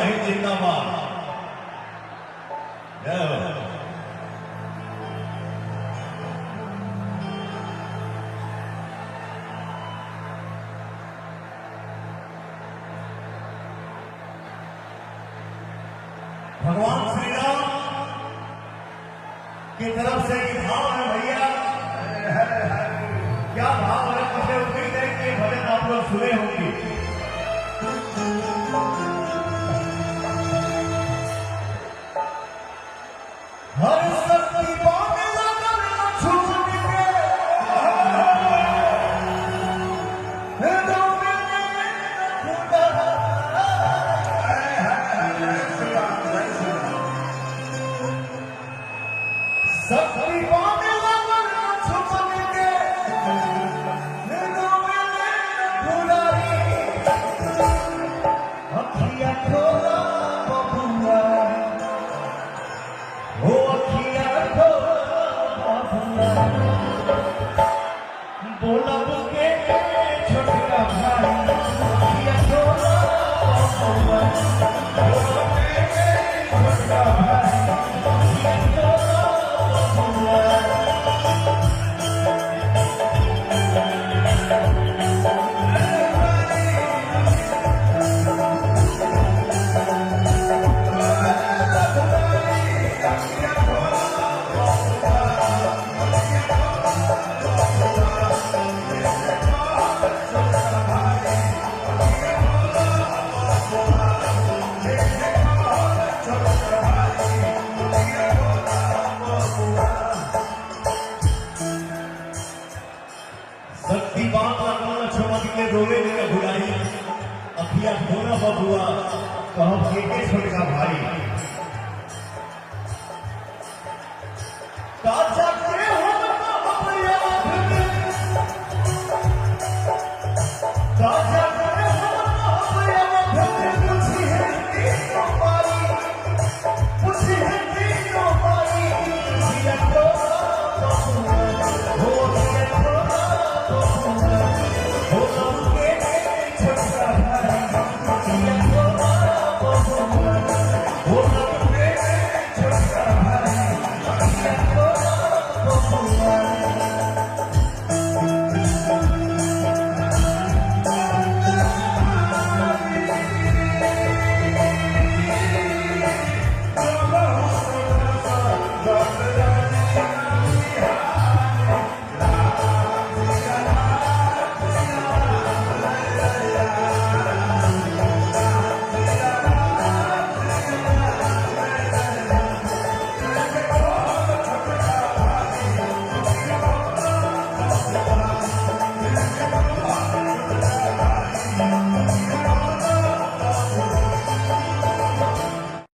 रहे जिंदाबाद। जय हो। भगवान श्री राम की तरफ से ये भाव है भैया, क्या भाव है? मुझे उम्मीद है कि भजन आप लोग सुने होंगे। हर शक्ति पाने लगा छूट के शक्ति पाने लगा छूट के अखिया खोला बबुआ, ओ अखिया खोला बबुआ, बोलब के छोटका भाई, अखिया खोला बबुआ, बोलब के छोटका भाई, अखिया खोला बबुआ। शक्तिवान लगना चमक के रोले ने भुलाई, अखिया खोला बबुआ, कहब के छोटका भाई।